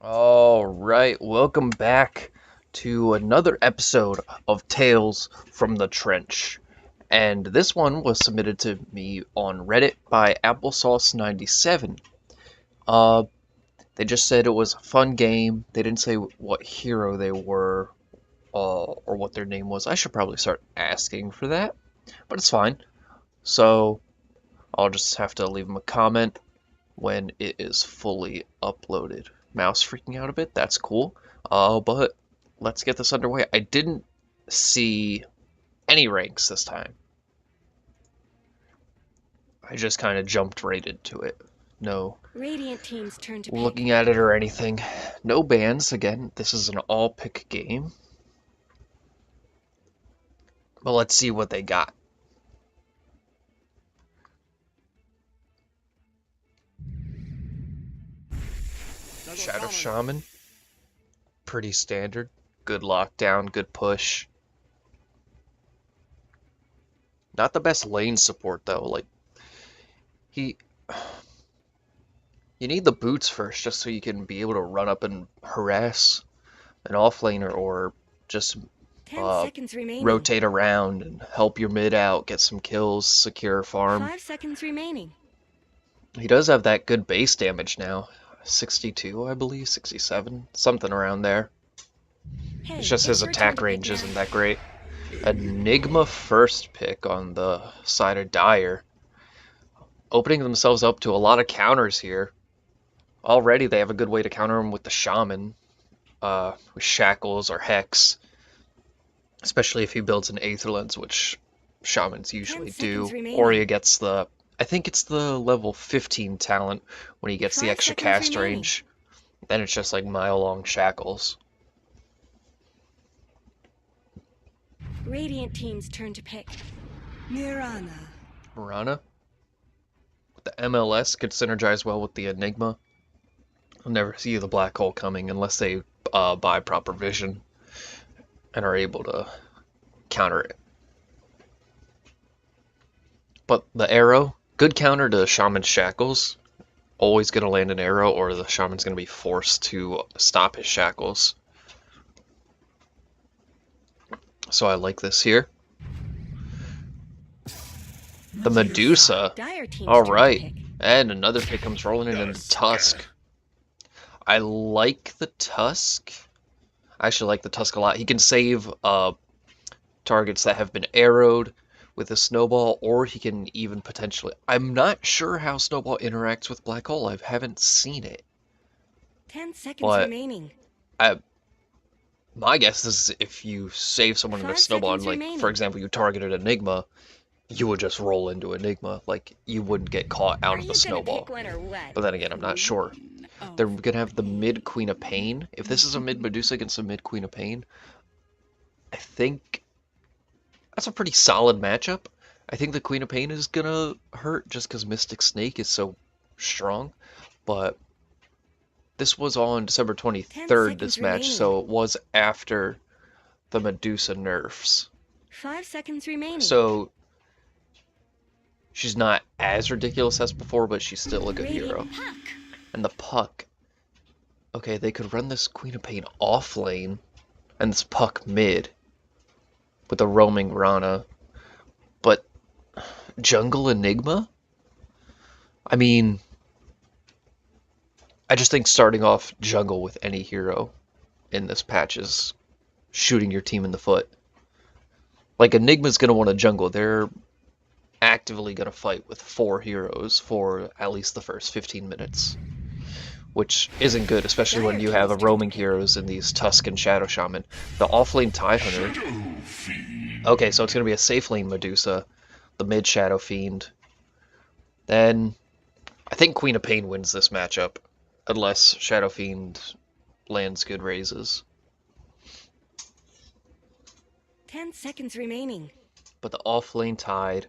All right, welcome back to another episode of Tales from the Trench. And this one was submitted to me on Reddit by Applesauce97. Uh, they just said it was a fun game. They didn't say what hero they were or what their name was. I should probably start asking for that, but it's fine. So I'll just have to leave them a comment when it is fully uploaded. Mouse freaking out a bit, that's cool. But let's get this underway. I didn't see any ranks this time. I just kind of jumped right into it. No Radiant team's turn to looking pick. at it or anything. No bans. Again, this is an all-pick game. But let's see what they got. Shadow Shaman. Pretty standard. Good lockdown, good push. Not the best lane support though. Like, he... You need the boots first just so you can be able to run up and harass an offlaner or just 10 seconds remaining. rotate around and help your mid out, get some kills, secure farm. 5 seconds remaining. He does have that good base damage now. 62, I believe, 67, something around there. Hey, It's just his your turn attack to pick range now. isn't that great. Enigma first pick on the side of Dire. Opening themselves up to a lot of counters here. Already they have a good way to counter him with the Shaman. With Shackles or Hex. Especially if he builds an Aetherlens, which Shamans usually 10 seconds do. remaining. Or he gets the... I think it's the level 15 talent when he gets the 5 extra seconds cast remaining. range. Then it's just like mile-long Shackles. Radiant team's turn to pick. Mirana. Mirana. The MLS could synergize well with the Enigma. I'll never see the Black Hole coming unless they buy proper vision and are able to counter it. But the arrow, good counter to Shaman's Shackles. Always going to land an arrow or the Shaman's going to be forced to stop his Shackles. So I like this here. The Medusa. Dire team's All turn right. to pick. And another pick comes rolling in the Tusk. I like the Tusk. I actually like the Tusk a lot. He can save targets that have been arrowed with a snowball, or he can even potentially... I'm not sure how snowball interacts with black hole. I haven't seen it. 10 seconds But remaining. my guess is if you save someone in a 5 snowball, and seconds like, remaining. for example, you targeted Enigma, you would just roll into Enigma. Like, you wouldn't get caught out Are of you the gonna snowball. pick one or what? But then again, I'm not sure. They're going to have the mid Queen of Pain. If this is a mid Medusa against a mid Queen of Pain, I think that's a pretty solid matchup. I think the Queen of Pain is going to hurt just because Mystic Snake is so strong. But this was on December 23rd, this seconds match, remaining. so it was after the Medusa nerfs. 5 seconds remaining. So she's not as ridiculous as before, but she's still a good hero. Puck. And the Puck. Okay, they could run this Queen of Pain off lane and this Puck mid with a roaming Rana. But Jungle Enigma? I mean, I just think starting off jungle with any hero in this patch is shooting your team in the foot. Like, Enigma's going to want to jungle. They're actively going to fight with 4 heroes for at least the first 15 minutes. Which isn't good, especially when you have a roaming heroes in these Tusk and Shadow Shaman. The offlane Tidehunter. Okay, so it's going to be a safe lane Medusa. The mid Shadow Fiend. Then, I think Queen of Pain wins this matchup. Unless Shadow Fiend lands good raises. 10 seconds remaining. But the offlane Tide,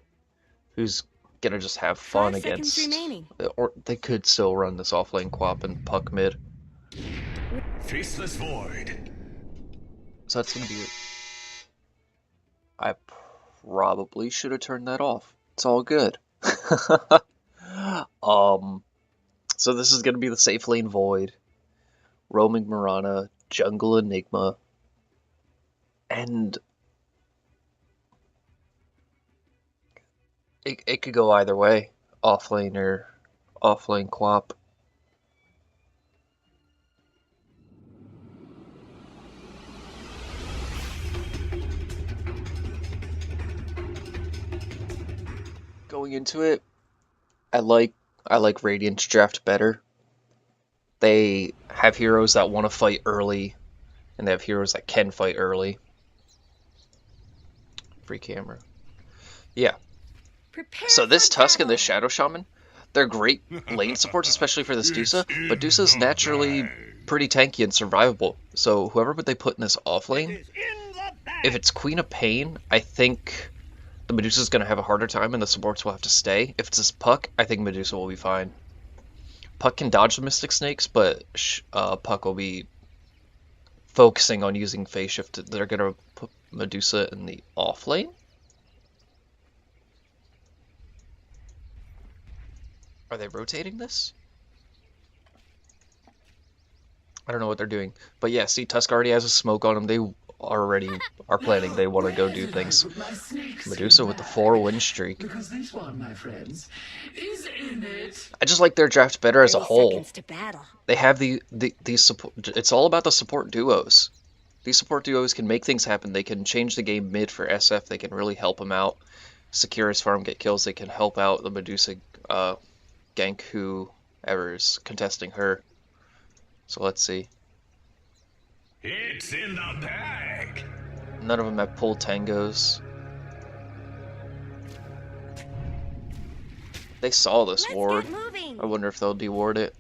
who's gonna just have fun 5 seconds against... remaining. Or they could still run this offlane Quap and Puck mid. Faceless Void. So that's gonna be it. I probably should have turned that off. It's all good. So this is gonna be the safe lane Void Roaming Mirana, Jungle Enigma, and it could go either way, offlane or offlane Quap. Going into it, I like Radiant's draft better. They have heroes that want to fight early, and they have heroes that can fight early. Free camera. Yeah. Prepare So this for Tusk and battle. this Shadow Shaman, they're great lane supports, especially for this Dusa, but Dusa's naturally pretty tanky and survivable. So whoever they put in this off lane, if it's Queen of Pain, I think the Medusa's going to have a harder time and the supports will have to stay. If it's this Puck, I think Medusa will be fine. Puck can dodge the Mystic Snakes, but Puck will be focusing on using Phase Shift. They're going to put Medusa in the off lane? Are they rotating this? I don't know what they're doing. But yeah, see, Tusk already has a smoke on him. They already are planning. They want to go do things. Medusa with the 4-win streak. Because this one, my friends, is in it. I just like their draft better as a 30 whole. seconds to battle. They have these support. It's all about the support duos. These support duos can make things happen. They can change the game mid for SF. They can really help him out. Secure his farm, get kills. They can help out the Medusa gank whoever is contesting her. So let's see. It's in the bag. None of them have pulled tangos. They saw this Let's ward. get moving. I wonder if they'll deward it.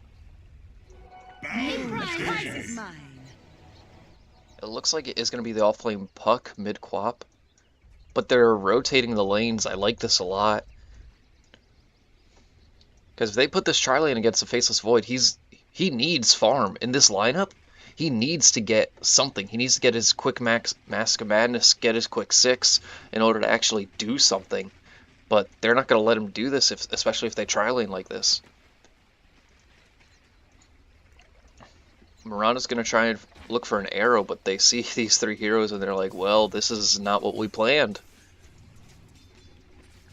Prize is mine. It looks like it is going to be the off-lane Puck mid-quap. But they're rotating the lanes. I like this a lot. Because if they put this tri-lane against the Faceless Void, he needs farm. In this lineup, he needs to get something. He needs to get his quick Mask of Madness, get his quick 6 in order to actually do something. But they're not going to let him do this, especially if they tri-lane like this. Mirana's going to try and look for an arrow, but they see these 3 heroes and they're like, well, this is not what we planned.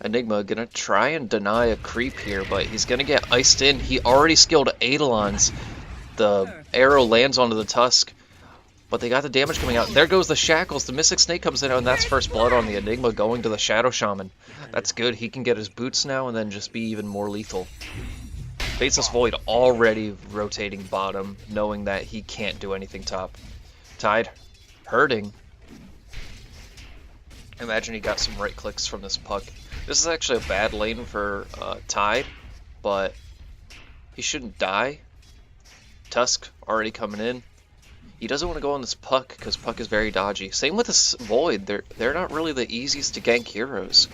Enigma gonna try and deny a creep here, but he's gonna get iced in. He already skilled Eidolons. The arrow lands onto the Tusk, but they got the damage coming out. There goes the Shackles. The Mystic Snake comes in, and that's first blood on the Enigma going to the Shadow Shaman. That's good. He can get his boots now and then just be even more lethal. Faceless Void already rotating bottom, knowing that he can't do anything top. Tide hurting. Imagine he got some right clicks from this Puck. This is actually a bad lane for Tide, but he shouldn't die. Tusk already coming in. He doesn't want to go on this Puck because Puck is very dodgy. Same with this Void. They're not really the easiest to gank heroes.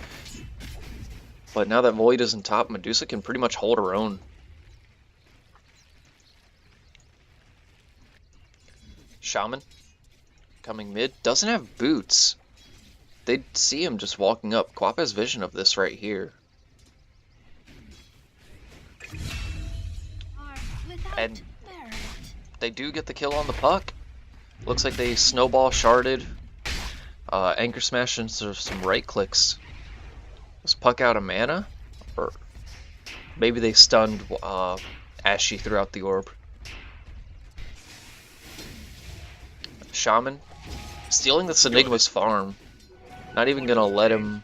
But now that Void is in top, Medusa can pretty much hold her own. Shaman coming mid. Doesn't have boots. They'd see him just walking up. Quap has vision of this right here. And they do get the kill on the Puck. Looks like they snowball sharded. Anchor smash and some right clicks. Was Puck out of mana? Or maybe they stunned Ashy throughout the orb. Shaman stealing this Enigma's farm. Not even gonna let him.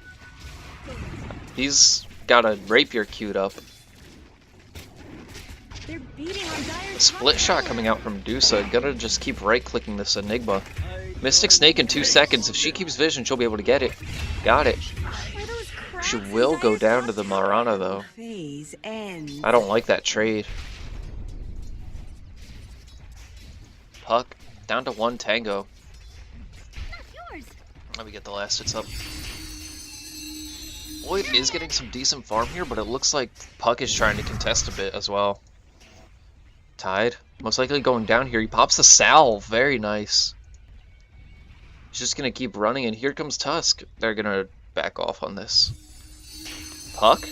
He's got a rapier queued up. They're beating on dire A split shot coming out from Dusa. Gonna just keep right clicking this Enigma. Mystic Snake in 2 seconds. If she keeps vision, she'll be able to get it. Got it. She will go down to the Mirana though. Phase ends. I don't like that trade. Puck down to 1 tango. Let me get the last hits up. Void is getting some decent farm here, but it looks like Puck is trying to contest a bit as well. Tide, most likely going down here. He pops the salve, very nice. He's just gonna keep running, and here comes Tusk. They're gonna back off on this. Puck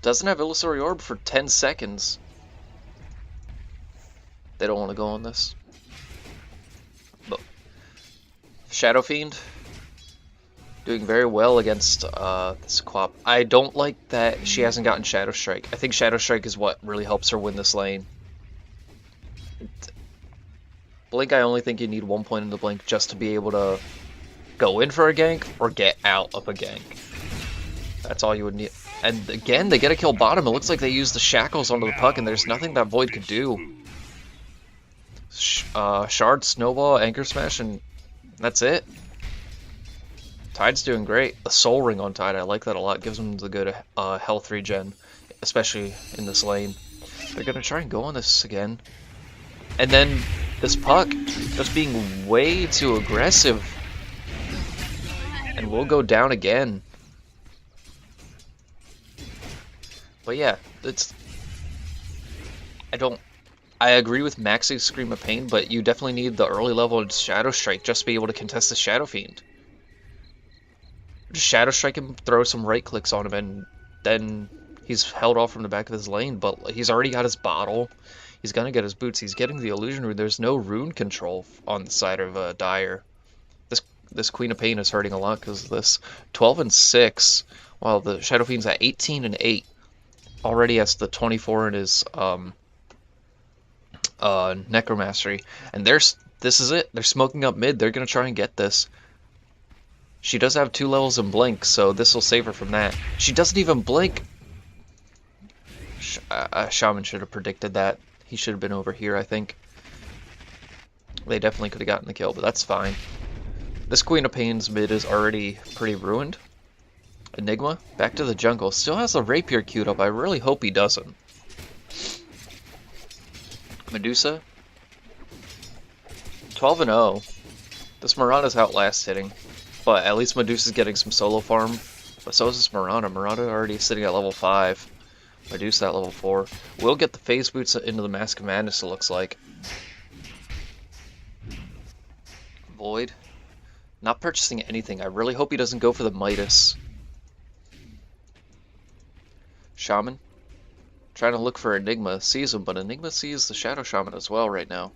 doesn't have Illusory Orb for 10 seconds. They don't want to go on this. But Shadow Fiend doing very well against this Quap. I don't like that she hasn't gotten Shadow Strike. I think Shadow Strike is what really helps her win this lane. Blink, I only think you need 1 point in the Blink just to be able to go in for a gank or get out of a gank. That's all you would need. And again, they get a kill bottom. It looks like they use the shackles onto the puck, and there's nothing that Void could do. Shard, Snowball, Anchor Smash, and that's it. Tide's doing great. The Soul Ring on Tide, I like that a lot. Gives them the good health regen, especially in this lane. They're going to try and go on this again. And then this puck just being way too aggressive. And we'll go down again. But yeah, I agree with Max's Scream of Pain, but you definitely need the early level Shadow Strike just to be able to contest the Shadow Fiend. Just Shadow Strike him, throw some right clicks on him, and then he's held off from the back of his lane, but he's already got his bottle. He's gonna get his boots. He's getting the illusion rune. There's no rune control on the side of Dire. This Queen of Pain is hurting a lot because of this. 12 and 6, while the Shadow Fiend's at 18 and 8. Already has the 24 in his Necromastery, and this is it. They're smoking up mid. They're gonna try and get this. She does have 2 levels in Blink, so this will save her from that. She doesn't even blink. Shaman should have predicted that. He should have been over here, I think. They definitely could have gotten the kill, but that's fine. This Queen of Pain's mid is already pretty ruined. Enigma, back to the jungle. Still has the Rapier queued up. I really hope he doesn't. Medusa, 12 and 0. This Mirana's outlast hitting, but at least Medusa's getting some solo farm. But so is this Mirana. Mirana already sitting at level 5. Medusa at level 4. We'll get the phase boots into the Mask of Madness, it looks like. Void, not purchasing anything. I really hope he doesn't go for the Midas. Shaman, trying to look for Enigma, sees him, but Enigma sees the Shadow Shaman as well right now.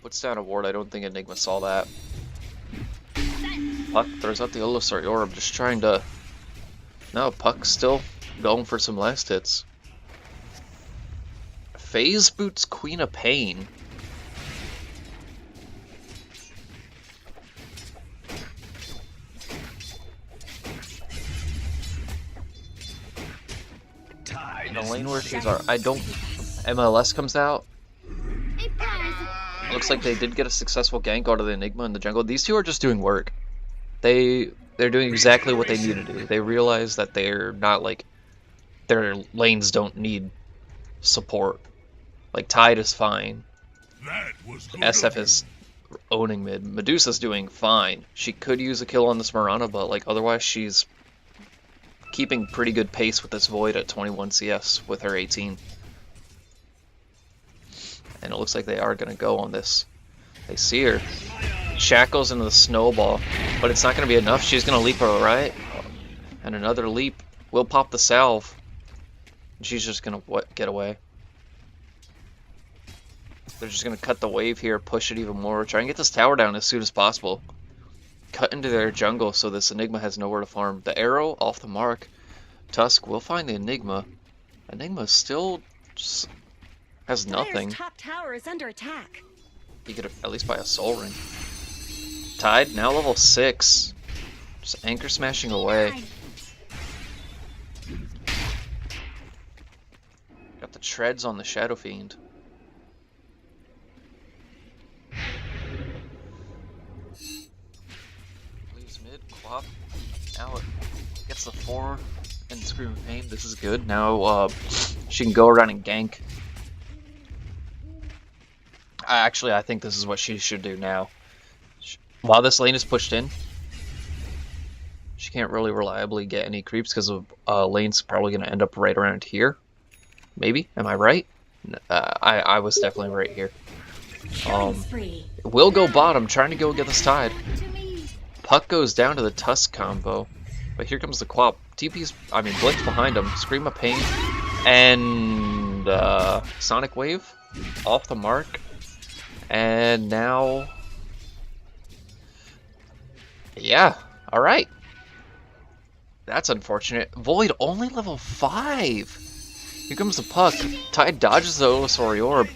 Puts down a ward. I don't think Enigma saw that. Puck throws out the Illusory Orb, just trying to... No, Puck's still going for some last hits. Phase boots Queen of Pain. In the lane where she's I don't... MLS comes out. Looks like they did get a successful gank out of the Enigma in the jungle. These two are just doing work. They're doing exactly what they need to do. They realize that they're not like... Their lanes don't need support. Like, Tide is fine. SF is owning mid. Medusa's doing fine. She could use a kill on this Mirana, but like otherwise she's keeping pretty good pace with this Void at 21 CS with her 18. And it looks like they are going to go on this. They see her. Shackles into the Snowball, but it's not going to be enough. She's going to leap her right. And another leap will pop the salve. She's just going to get away. They're just going to cut the wave here, push it even more, try and get this tower down as soon as possible. Cut into their jungle so this Enigma has nowhere to farm. The arrow off the mark. Tusk will find the Enigma. Enigma still just has nothing. Dire's top tower is under attack. He could at least buy a soul ring. Tide, now level 6. Just anchor smashing away. Got the treads on the Shadow Fiend. Leaves mid, Quap. Now it gets the 4 and Scream of Pain. This is good. Now she can go around and gank. Actually, I think this is what she should do now. While this lane is pushed in, she can't really reliably get any creeps because of lane's probably going to end up right around here. Maybe? Am I right? I was definitely right here. We'll go bottom, trying to go get this Tide. Puck goes down to the Tusk combo. But here comes the Quap. TP's, Blink's behind him. Scream of Pain. And Sonic Wave off the mark. And now, yeah, all right. That's unfortunate. Void only level 5. Here comes the puck. Tide dodges the Illusory Orb.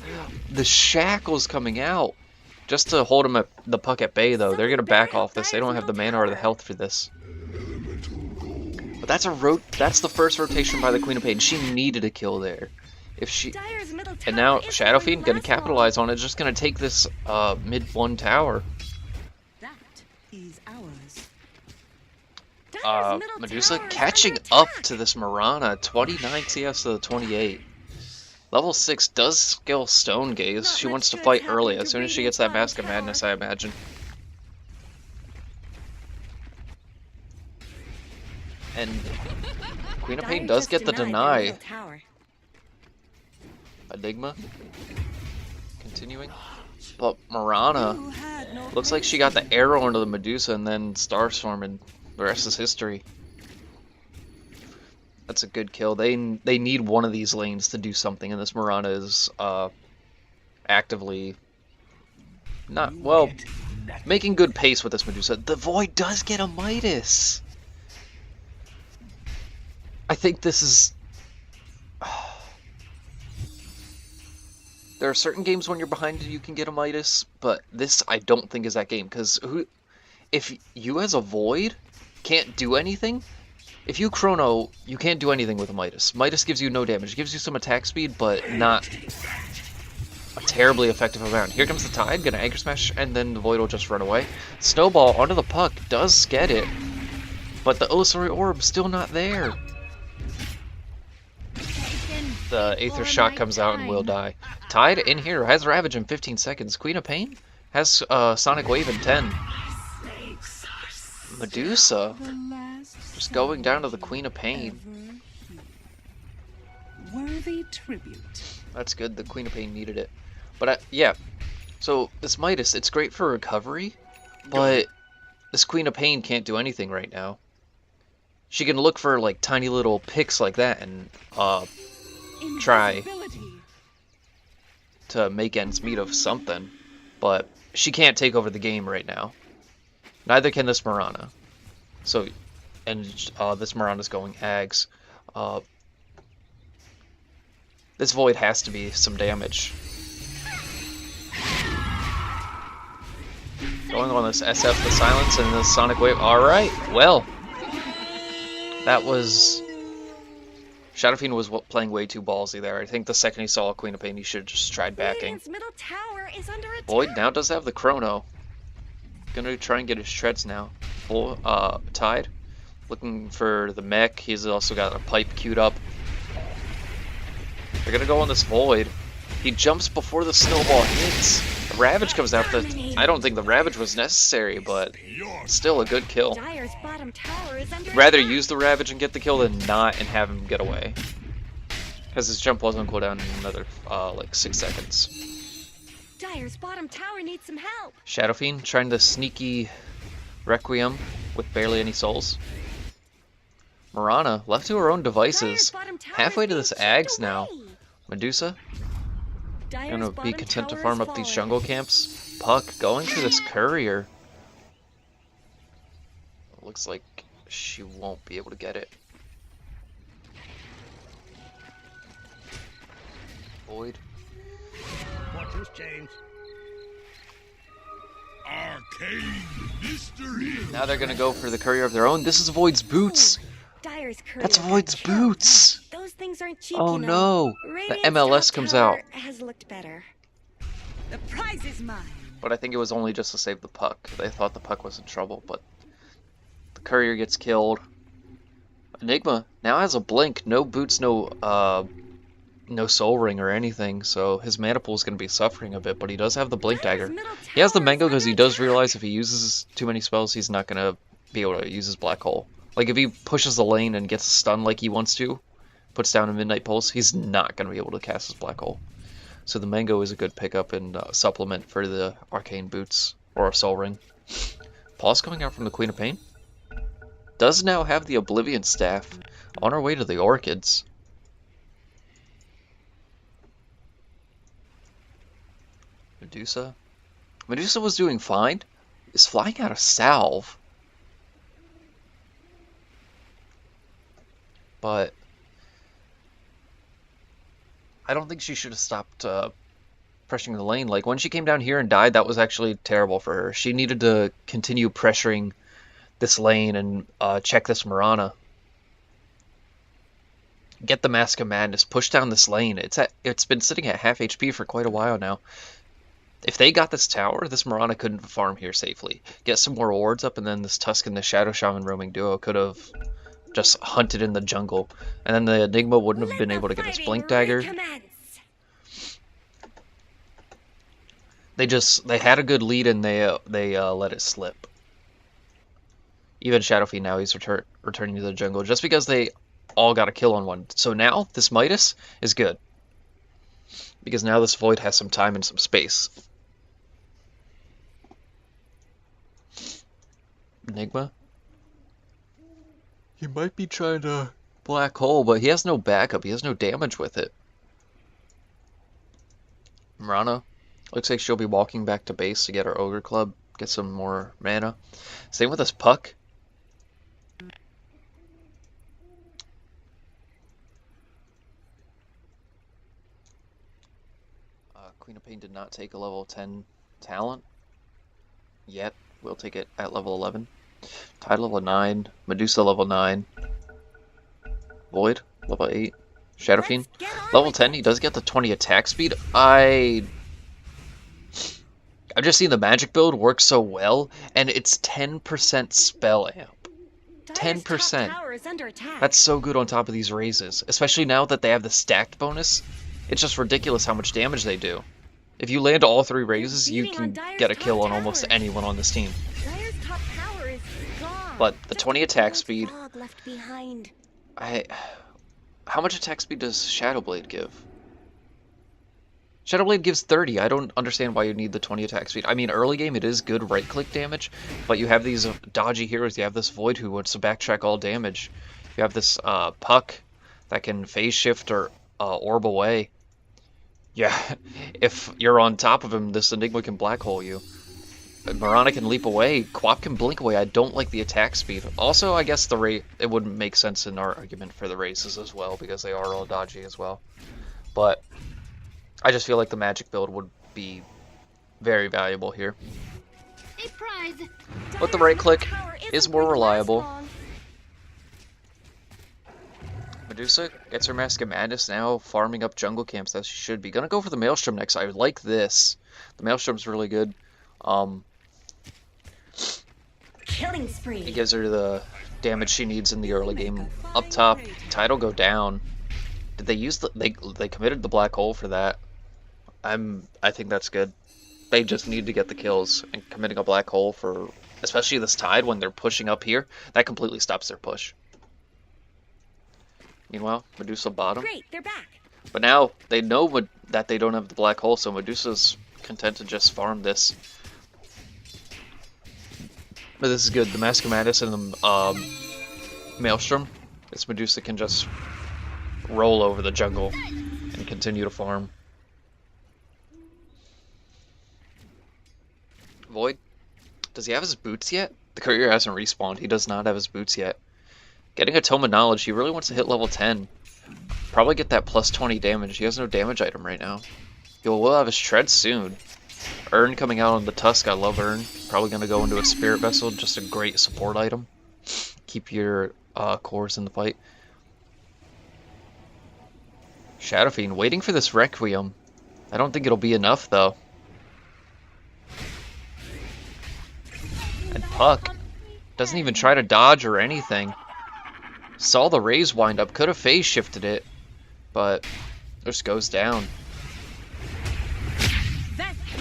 The Shackle's coming out. Just to hold him at the puck at bay, though. They're going to back off this. They don't have the mana or the health for this. But that's that's the first rotation by the Queen of Pain. She needed a kill there. And now Shadow Fiend going to capitalize on it. Just going to take this mid 1 tower. That is Medusa catching up to this Mirana. 29 CS to the 28. Level 6 does skill Stone Gaze. She wants to fight early as soon as she gets that Mask of Madness, I imagine. And Queen of Pain does get the deny. Enigma continuing. But Mirana looks like she got the arrow into the Medusa and then Starstorm, and the rest is history. That's a good kill. They need one of these lanes to do something, and this Mirana is actively not, well, making good pace with this Medusa. The Void does get a Midas. I think this is... There are certain games when you're behind you can get a Midas, but this I don't think is that game, because if you as a Void can't do anything, if you Chrono, you can't do anything with a Midas. Midas gives you no damage. It gives you some attack speed, but not a terribly effective amount. Here comes the Tide, gonna Anchor Smash, and then the Void will just run away. Snowball onto the puck, does get it, but the Illusory Orb still not there. The Aether Shock comes out and will die. Tide in here has Ravage in 15 seconds. Queen of Pain has Sonic Wave in 10. Medusa just going down to the Queen of Pain. Worthy tribute. That's good. The Queen of Pain needed it. But yeah, so this Midas, it's great for recovery, but this Queen of Pain can't do anything right now. She can look for like tiny little picks like that and try to make ends meet of something, but she can't take over the game right now. Neither can this Mirana. So, and this Mirana's going Ags. This Void has to be some damage. Going on this SF, the Silence, and the Sonic Wave. Alright, well. That was... Shadow Fiend was playing way too ballsy there. I think the second he saw a Queen of Pain, he should have just tried backing. Void now does have the Chrono. Gonna try and get his shreds now. Tide. Looking for the mech. He's also got a pipe queued up. They're gonna go on this Void. He jumps before the snowball hits. The Ravage comes out. I don't think the Ravage was necessary, but still a good kill. Rather use the Ravage and get the kill than not and have him get away. Because his jump was on cooldown in another, like 6 seconds. Dire's bottom tower needs some help. Shadow Fiend trying to sneaky Requiem with barely any souls. Mirana left to her own devices. Halfway to this Ags now. Medusa gonna be content to farm up these jungle camps. Puck going for this courier. Looks like she won't be able to get it. Void. Watch this, James. Arcane mystery. Now they're gonna go for the courier of their own. This is Void's boots. That's Void's boots. Those things aren't cheap, Oh no! The MLS comes out. Has looked better. The prize is mine. But I think it was only just to save the puck. They thought the puck was in trouble, but the courier gets killed. Enigma now has a blink. No boots, no soul ring or anything, so his mana pool is going to be suffering a bit, but he does have the blink dagger. He has the mango because he does realize if he uses too many spells, he's not going to be able to use his black hole. Like if he pushes the lane and gets stunned like he wants to, puts down a Midnight Pulse, he's not going to be able to cast his black hole. So the mango is a good pickup and supplement for the arcane boots or a soul ring. Pulse coming out from the Queen of Pain. Does now have the Oblivion Staff on our way to the Orchids. Medusa. Medusa was doing fine. Is flying out of salve. But I don't think she should have stopped pressuring the lane. Like, when she came down here and died, that was actually terrible for her. She needed to continue pressuring this lane and check this Mirana. Get the Mask of Madness, push down this lane. It's been sitting at half HP for quite a while now. If they got this tower, this Mirana couldn't farm here safely. Get some more wards up, and then this Tusk and the Shadow Shaman roaming duo could have just hunted in the jungle. And then the Enigma wouldn't have been able to get his Blink Dagger. They had a good lead, and they let it slip. Even Shadow Fiend now, he's returning to the jungle, just because they all got a kill on one. So now, this Midas is good. Because now this Void has some time and some space. Enigma? He might be trying to Black Hole, but he has no backup. He has no damage with it. Mirana. Looks like she'll be walking back to base to get her Ogre Club. Get some more mana. Same with this Puck. Queen of Pain did not take a level 10 talent yet. We'll take it at level 11. Tide level 9. Medusa level 9. Void level 8. Shadow Fiend level 10. He does get the 20 attack speed. I've just seen the magic build work so well, and it's 10% spell amp. 10%. That's so good on top of these raises, especially now that they have the stacked bonus. It's just ridiculous how much damage they do. If you land all 3 raises, you can get a kill on almost anyone on this team. But the 20 attack speed... How much attack speed does Shadowblade give? Shadowblade gives 30. I don't understand why you need the 20 attack speed. I mean, early game it is good right-click damage, but you have these dodgy heroes. You have this Void who wants to backtrack all damage. You have this Puck that can phase shift or orb away. Yeah, if you're on top of him, this Enigma can black hole you. Mirana can leap away. Quap can blink away. I don't like the attack speed. Also, I guess it wouldn't make sense in our argument for the races as well, because they are all dodgy as well. But I just feel like the magic build would be very valuable here. But the right click is more reliable. Medusa gets her Mask of Madness now, farming up jungle camps as she should be. Gonna go for the Maelstrom next. I like this. The Maelstrom's really good. Killing spree. It gives her the damage she needs in the early game. Up top, Tide will go down. Did they use they committed the black hole for that? I think that's good. They just need to get the kills, and committing a black hole for especially this Tide when they're pushing up here, that completely stops their push. Meanwhile, Medusa bottom. Great, they're back. But now they know that they don't have the black hole, so Medusa's content to just farm this. But this is good. The Mask of Madness and the Maelstrom. This Medusa can just roll over the jungle and continue to farm. Void. Does he have his boots yet? The courier hasn't respawned. He does not have his boots yet. Getting a Tome of Knowledge. He really wants to hit level 10. Probably get that plus 20 damage. He has no damage item right now. He will have his Tread soon. Urn coming out on the Tusk. I love Urn. Probably going to go into a Spirit Vessel. Just a great support item. Keep your cores in the fight. Shadow Fiend waiting for this Requiem. I don't think it'll be enough though. And Puck doesn't even try to dodge or anything. Saw the raise wind up, could have phase shifted it, but just goes down.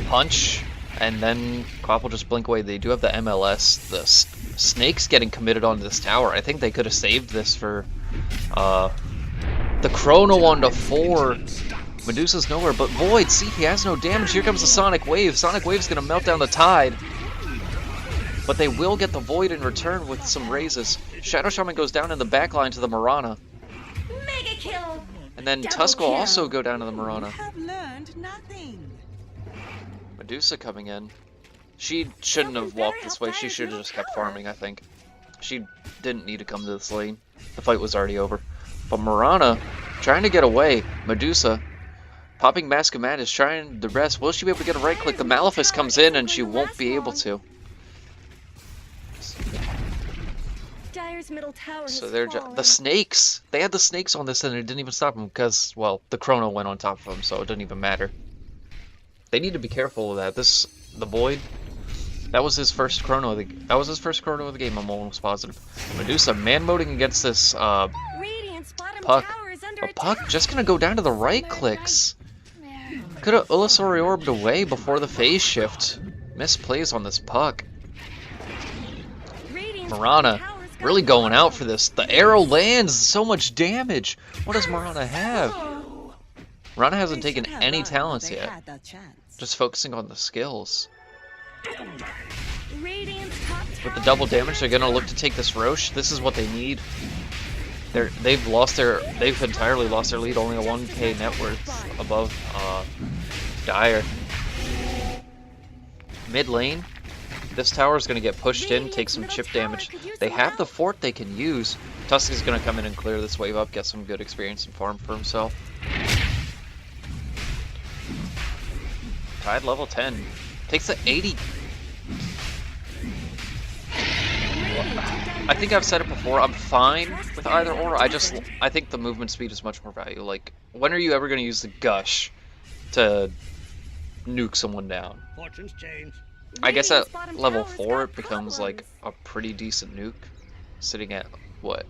Punch, and then Quap will just blink away. They do have the MLS. The Snake's getting committed onto this tower. I think they could have saved this for the Chrono onto 4. Medusa's nowhere, but Void, see, he has no damage. Here comes the Sonic Wave. Sonic Wave's gonna melt down the Tide. But they will get the Void in return with some raises. Shadow Shaman goes down in the backline to the Mirana. Mega kill. And then Tusk will also go down to the Mirana. Have learned nothing. Medusa coming in. She shouldn't have walked this way. She should have just kept farming, I think. She didn't need to come to this lane. The fight was already over. But Mirana, trying to get away. Medusa, popping Mask of Madness, trying the rest. Will she be able to get a right click? The Malefice comes in and she won't be able to. Dire's middle tower So has they're fallen. the snakes. They had the snakes on this and it didn't even stop them because, well, the Chrono went on top of them, so it didn't even matter. They need to be careful of that. The Void. That was his first Chrono of the game, I'm almost positive. Medusa man-moding against this Radiant's bottom Puck. tower is under A Puck attack. just gonna go down to the right clicks. Could have Illusory Orbed away before the phase shift. Misplays on this Puck. Radiant's Mirana bottom tower's got really going out low. for this. The arrow lands so much damage. What does Mirana have? Mirana hasn't They taken should have any run talents while they yet. had the chance. Just focusing on the skills. Radiant's top With the tower double is damage, they're gonna look to take this Roche. This is what they need. They've entirely lost their lead, only a 1k net worth above Dire. Mid lane, this tower is gonna get pushed in, take some chip damage. They have the fort they can use. Tusk is gonna come in and clear this wave up, get some good experience and farm for himself. Tide level 10. Takes the 80. I think I've said it before, I'm fine with either or. I think the movement speed is much more valuable. Like, when are you ever going to use the Gush to nuke someone down? Fortunes change. I guess at Radiant's bottom level tower's 4 got it becomes like problems. a pretty decent nuke. Sitting at, what?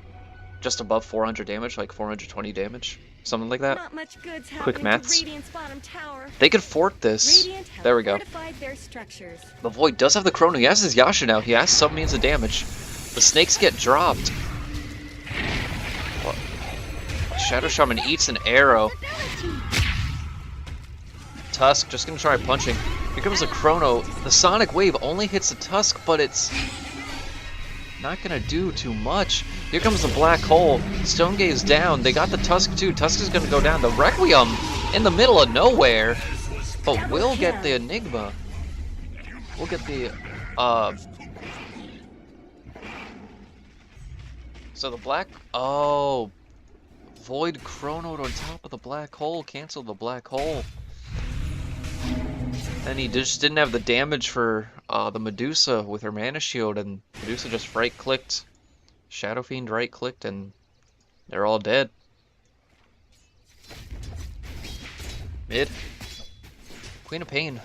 Just above 400 damage, like 420 damage? Something like that? Not much good's Quick happening maths. to Radiant's bottom tower. They could fort this. Radiant have There we go. fortified their structures. The Void does have the Chrono. He has his Yasha now. He has some means of damage. The snakes get dropped. Shadow Shaman eats an arrow. Tusk just gonna try punching. Here comes the Chrono. The Sonic Wave only hits the Tusk, but it's not gonna do too much. Here comes the Black Hole. Stone Gaze down. They got the Tusk too. Tusk is gonna go down. The Requiem in the middle of nowhere. But we'll get the Enigma. We'll get the so the Void Chronoed on top of the Black Hole. Cancel the Black Hole. And he just didn't have the damage for the Medusa with her mana shield, and Medusa just right-clicked. Shadow Fiend right-clicked, and they're all dead. Mid. Queen of Pain.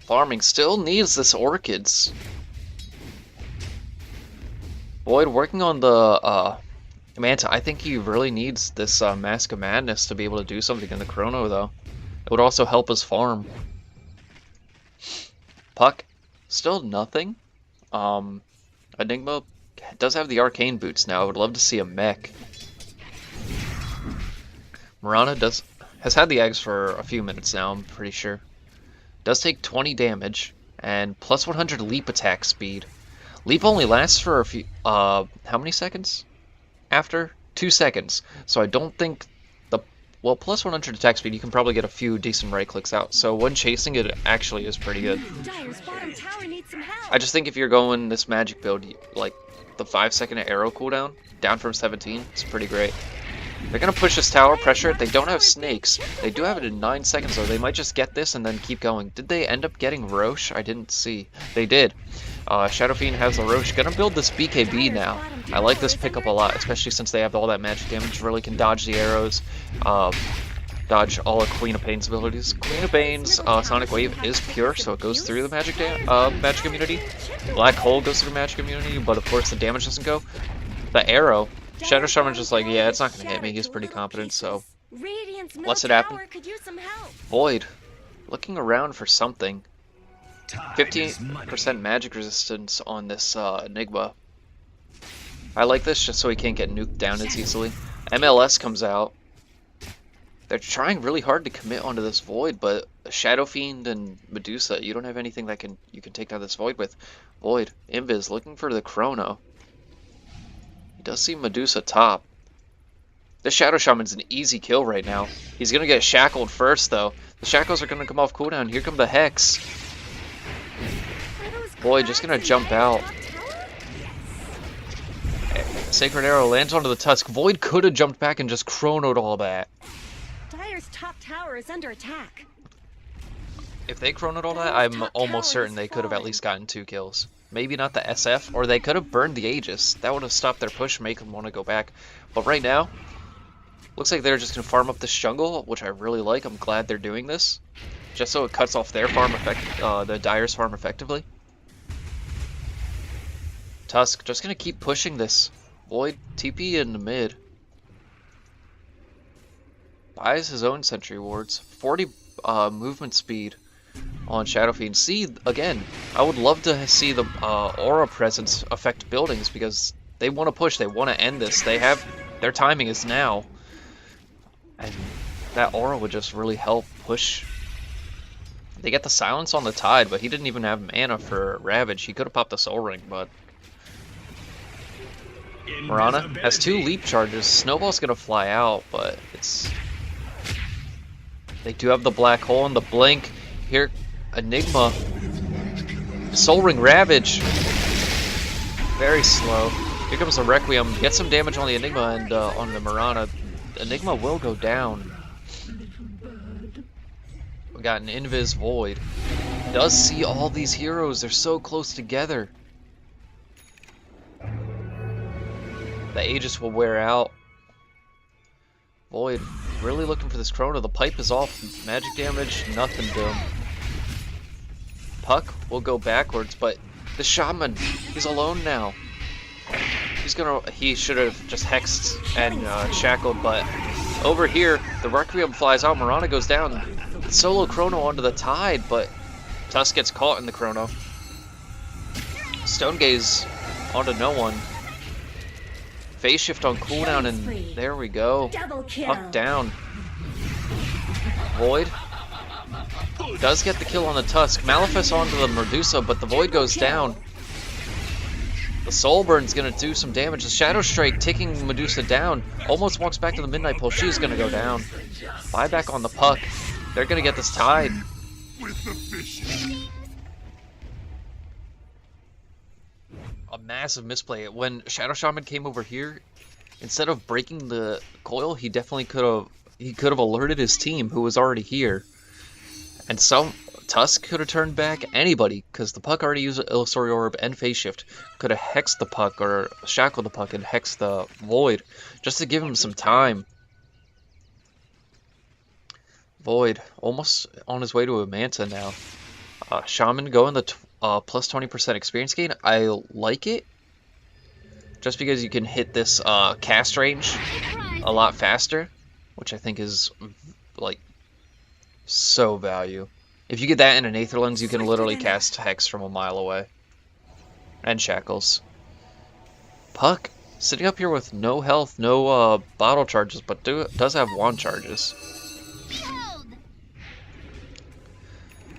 Farming still needs this Orchids. Void working on the Manta. I think he really needs this Mask of Madness to be able to do something in the Chrono, though. It would also help his farm. Puck, still nothing. Enigma does have the Arcane Boots now. I would love to see a mech. Mirana has had the eggs for a few minutes now, I'm pretty sure. Does take 20 damage and plus 100 leap attack speed. Leap only lasts for a few, how many seconds? After 2 seconds. So I don't think plus 100 attack speed, you can probably get a few decent right clicks out. So when chasing it actually is pretty good. Dire's bottom tower needs some help. I just think if you're going this magic build, like the 5-second arrow cooldown, down from 17, it's pretty great. They're going to push this tower, pressure it. They don't have snakes. They do have it in 9 seconds, though. They might just get this and then keep going. Did they end up getting Roche? I didn't see. They did. Shadow Fiend has the Roche. Gonna build this BKB now. I like this pickup a lot, especially since they have all that magic damage. Really can dodge the arrows. Dodge all of Queen of Pain's abilities. Queen of Pain's Sonic Wave is pure, so it goes through the magic immunity. Black Hole goes through magic immunity, but of course the damage doesn't go. The arrow, Shadow Shaman's just like, yeah, it's not gonna hit me. He's pretty competent, so lets it happen. Void, looking around for something. 15% magic resistance on this Enigma. I like this just so he can't get nuked down as easily. MLS comes out. They're trying really hard to commit onto this Void, but Shadow Fiend and Medusa, you don't have anything that you can take down this Void with. Void, Invis, looking for the Chrono. He does see Medusa top. This Shadow Shaman's an easy kill right now. He's gonna get shackled first, though. The shackles are gonna come off cooldown. Here come the Hex. Void just gonna jump out. Sacred Arrow lands onto the Tusk. Void could have jumped back and just chronoed all that. Dire's top tower is under attack. If they chronoed all that, I'm almost certain they could have at least gotten 2 kills. Maybe not the SF, or they could have burned the Aegis. That would have stopped their push, make them want to go back. But right now, looks like they're just going to farm up this jungle, which I really like. I'm glad they're doing this. Just so it cuts off their farm the Dire's farm effectively. Tusk just going to keep pushing this. Void TP in the mid. Buys his own sentry wards. 40 movement speed on Shadow Fiend. See, again, I would love to see the aura presence affect buildings because they want to push, they want to end this. They have, their timing is now. And that aura would just really help push. They get the silence on the Tide, but he didn't even have mana for Ravage. He could have popped the Soul Ring, but Mirana has 2 leap charges. Snowball's gonna fly out, but it's... They do have the Black Hole and the Blink. Here, Enigma. Soul Ring Ravage. Very slow. Here comes the Requiem. Get some damage on the Enigma and on the Mirana. Enigma will go down. We got an Invis Void. Does see all these heroes. They're so close together. The Aegis will wear out. Void really looking for this Chrono. The pipe is off. Magic damage, nothing to him. Puck will go backwards, but the Shaman, he's alone now. He should have just hexed and shackled, but over here, the Requiem flies out. Mirana goes down. Solo Chrono onto the Tide, but Tusk gets caught in the Chrono. Stone Gaze onto no one. Phase shift on cooldown, and there we go. Puck down. Void does get the kill on the Tusk. Malefus onto the Medusa, but the Void goes down. The Soul Burn's gonna do some damage. The Shadow Strike taking Medusa down. Almost walks back to the Midnight Pole. She's gonna go down. Buyback on the Puck. They're gonna get this Tide. A massive misplay. When Shadow Shaman came over here, instead of breaking the coil, he definitely could have alerted his team who was already here. And some Tusk could have turned back anybody, because the Puck already used Illusory Orb and Phase Shift. Could have hexed the Puck or shackled the Puck and hexed the Void just to give him some time. Void almost on his way to a Manta now. Shaman going the plus 20% experience gain. I like it just because you can hit this cast range a lot faster, which I think is like so value. If you get that in an Aether Lens, you can literally cast Hex from a mile away. And Shackles. Puck sitting up here with no health, no bottle charges, but does have wand charges.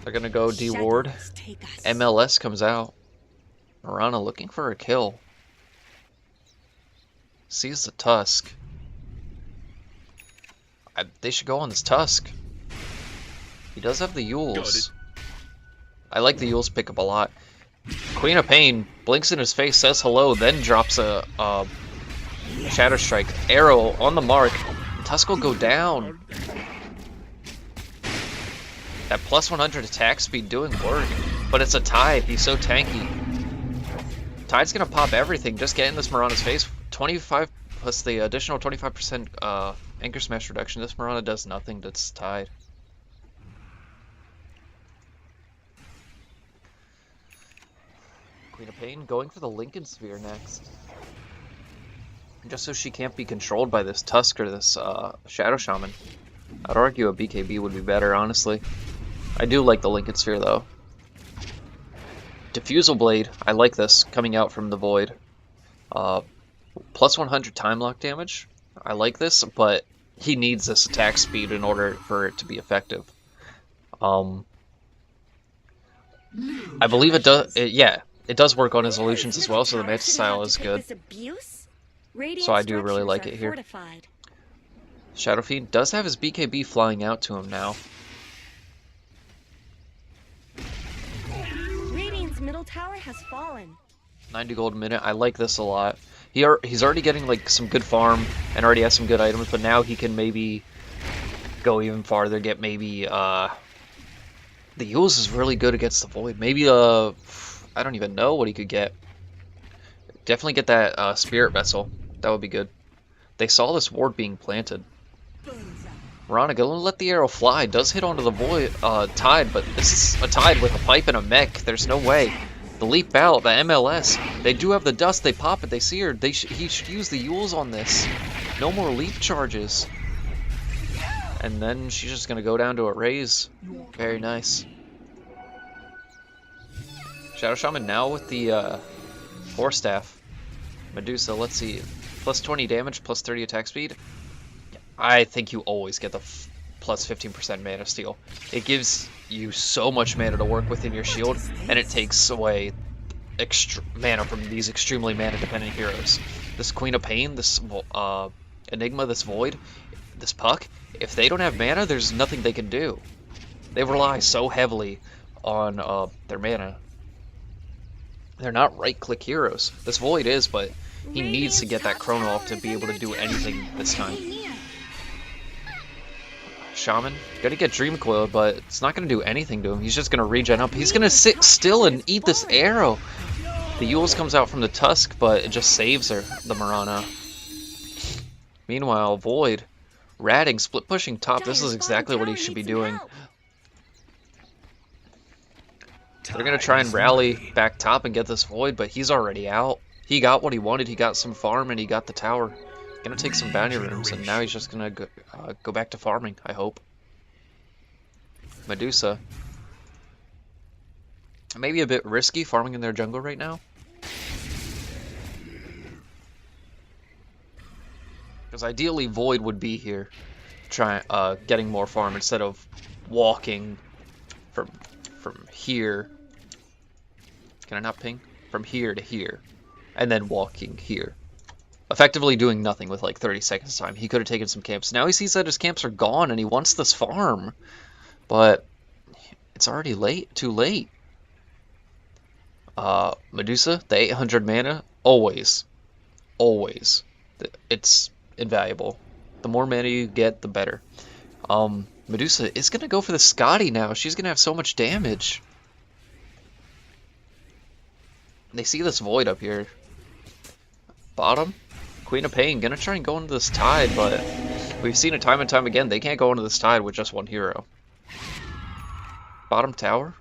They're gonna go D-Ward. MLS comes out. Mirana looking for a kill. Sees the Tusk. They should go on this Tusk. He does have the Yules. I like the Yules pickup a lot. Queen of Pain blinks in his face, says hello, then drops a Shadow Strike. Arrow on the mark. Tusk will go down. That plus 100 attack speed doing work. But it's a Tide. He's so tanky. Tide's gonna pop everything. Just get in this Mirana's face. 25 plus the additional 25% Anchor Smash reduction. This Mirana does nothing to this Tide. Queen of Pain going for the Lincoln Sphere next. Just so she can't be controlled by this Tusk or this Shadow Shaman. I'd argue a BKB would be better, honestly. I do like the Lincoln Sphere, though. Diffusal Blade, I like this, coming out from the Void. Plus 100 time lock damage, I like this, but he needs this attack speed in order for it to be effective. I believe it does, yeah, it does work on his illusions as well, so the Manta style is good. So I do really like it here. Shadow Fiend does have his BKB flying out to him now. tower has fallen. 90 gold a minute. I like this a lot. He's already getting like some good farm and already has some good items, but now he can maybe go even farther. Get maybe the Eul's is really good against the Void. Maybe I don't even know what he could get. Definitely get that Spirit Vessel. That would be good. They saw this ward being planted. Veronica, let the arrow fly. Does hit onto the Void Tide, but this is a Tide with a pipe and a mech. There's no way. The leap out, the MLS. They do have the dust. They pop it. They see her. He should use the Eul's on this. No more leap charges. And then she's just gonna go down to a raise. Very nice. Shadow Shaman now with the Force Staff. Medusa, let's see. Plus 20 damage, plus 30 attack speed. I think you always get the plus 15% mana steal. It gives you so much mana to work with in your shield, and it takes away mana from these extremely mana dependent heroes. This Queen of Pain, this Enigma, this Void, this Puck, if they don't have mana, there's nothing they can do. They rely so heavily on their mana. They're not right-click heroes. This Void is, but he needs to get that Chrono off to be able to do anything this time. Shaman, gonna get Dream Coil, but it's not gonna do anything to him. He's just gonna regen up. He's gonna sit still and eat this arrow. The Eul's comes out from the Tusk, but it just saves her, the Mirana. Meanwhile, Void, ratting, split pushing top. This is exactly what he should be doing. They're gonna try and rally back top and get this Void, but he's already out. He got what he wanted. He got some farm and he got the tower. Gonna take some bounty rooms, and now he's just gonna go back to farming, I hope. Medusa. Maybe a bit risky farming in their jungle right now. Because ideally Void would be here, getting more farm instead of walking from here. Can I not ping? From here to here, and then walking here. Effectively doing nothing with like 30 seconds time. He could have taken some camps. Now he sees that his camps are gone and he wants this farm. But it's already late. Too late. Medusa, the 800 mana, always. Always. It's invaluable. The more mana you get, the better. Medusa is going to go for the Scotty now. She's going to have so much damage. They see this Void up here. Bottom. Queen of Pain gonna try and go into this Tide, but we've seen it time and time again. They can't go into this Tide with just one hero. Bottom tower,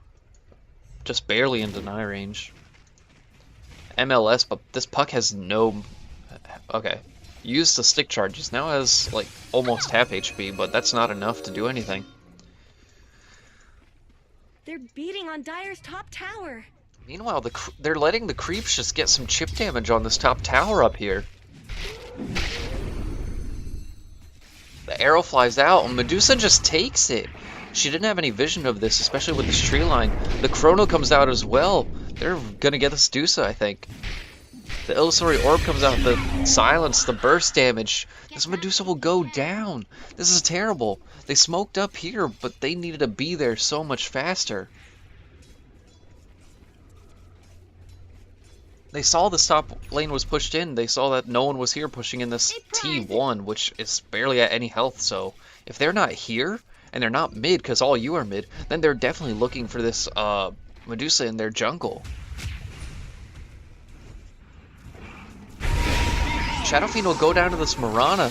just barely in deny range. MLS, but this Puck has no. Okay, use the stick charges. Now has like almost half HP, but that's not enough to do anything. They're beating on Dire's top tower. Meanwhile, they're letting the creeps just get some chip damage on this top tower up here. The arrow flies out, and Medusa just takes it. She didn't have any vision of this, especially with this tree line. The Chrono comes out as well. They're gonna get this Medusa, I think. The Illusory Orb comes out, the silence, the burst damage. This Medusa will go down. This is terrible. They smoked up here, but they needed to be there so much faster. They saw the top lane was pushed in. They saw that no one was here pushing in this T1, which is barely at any health. So if they're not here, and they're not mid, because all you are mid, then they're definitely looking for this Medusa in their jungle. Shadow Fiend will go down to this Mirana.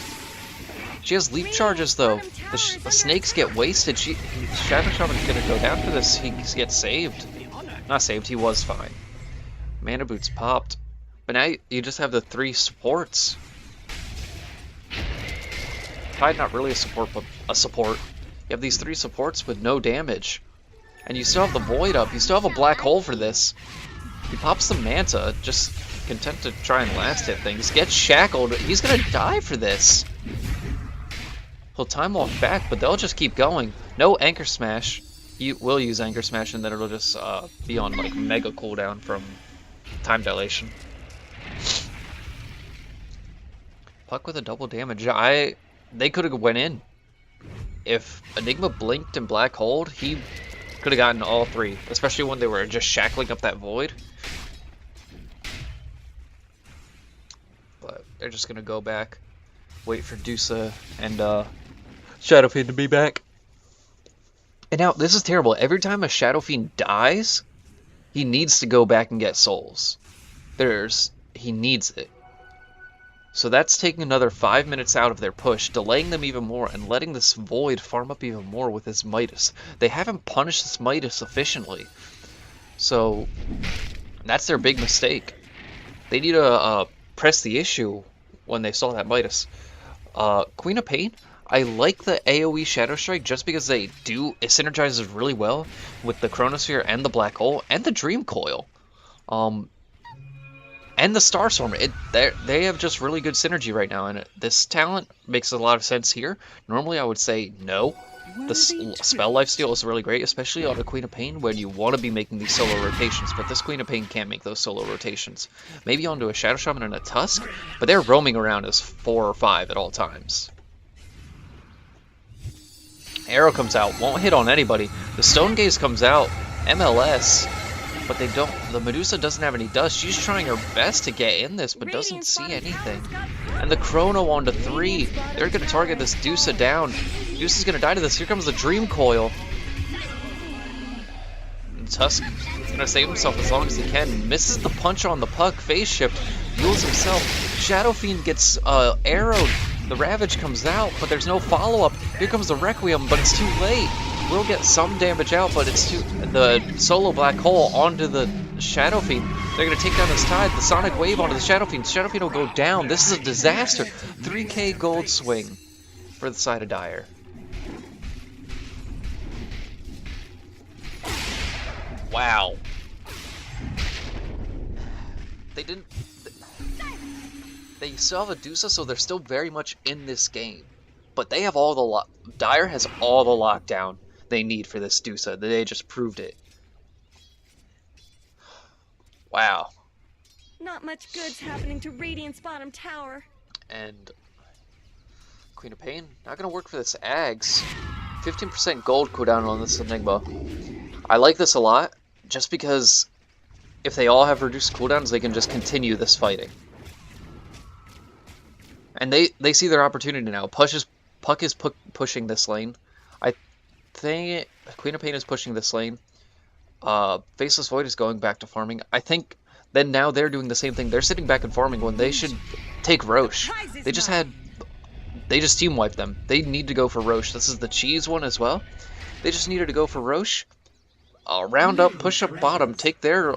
She has leap charges though. The snakes get wasted. Shadow Shaman's gonna go down for this. He gets saved. Not saved, he was fine. Mana Boots popped. But now you just have the 3 supports. Tide not really a support, but a support. You have these 3 supports with no damage. And you still have the Void up. You still have a black hole for this. He pops the Manta, just content to try and last hit things. Gets shackled. He's gonna die for this. He'll time walk back, but they'll just keep going. No Anchor Smash. You will use Anchor Smash, and then it'll just be on like mega cooldown from time dilation. Puck with a double damage. They could have went in. If Enigma blinked and black holed, he Could have gotten all three, especially when they were just shackling up that void. But they're just gonna go back, wait for Dusa and Shadow Fiend to be back. And now this is terrible. Every time a Shadow Fiend dies, he needs to go back and get souls. He needs it. So that's taking another 5 minutes out of their push, delaying them even more, and letting this Void farm up even more with his Midas. They haven't punished this Midas efficiently. So that's their big mistake. They need to press the issue when they saw that Midas. Queen of Pain, I like the AoE Shadow Strike just because it synergizes really well with the Chronosphere and the Black Hole and the Dream Coil. And the Starstorm, they have just really good synergy right now, and this talent makes a lot of sense here. Normally I would say no. The spell lifesteal is really great, especially on a Queen of Pain when you want to be making these solo rotations, but this Queen of Pain can't make those solo rotations. Maybe onto a Shadow Shaman and a Tusk, but they're roaming around as 4 or 5 at all times. Arrow comes out, won't hit on anybody. The Stone Gaze comes out, MLS. But they don't. The Medusa doesn't have any dust. She's trying her best to get in this, but doesn't see anything. And the Chrono onto 3. They're going to target this Dusa down. Dusa's going to die to this. Here comes the Dream Coil. And Tusk is going to save himself as long as he can. Misses the punch on the puck. Phase shift. Heals himself. Shadow Fiend gets arrowed. The Ravage comes out, but there's no follow-up. Here comes the Requiem, but it's too late. Will get some damage out, but it's the solo Black Hole onto the Shadow Fiend. They're going to take down this Tide. The Sonic Wave onto the Shadow Fiend. Shadow Fiend will go down. This is a disaster. 3k gold swing for the side of Dire. Wow. They still have a Dusa, so they're still very much in this game. But they have all the Dire has all the lockdown they need for this Dusa. They just proved it. Wow. Not much good's happening to Radiant's bottom tower. And Queen of Pain, not gonna work for this Ags. 15% gold cooldown on this Enigma. I like this a lot, just because if they all have reduced cooldowns, they can just continue this fighting. And they see their opportunity now. Puck is pushing this lane. I think Queen of Pain is pushing this lane. Faceless Void is going back to farming. I think then now they're doing the same thing. They're sitting back and farming when they should take Roche. They just team wiped them. They need to go for Roche. This is the cheese one as well. They just needed to go for Roche. Round up, push up bottom, take their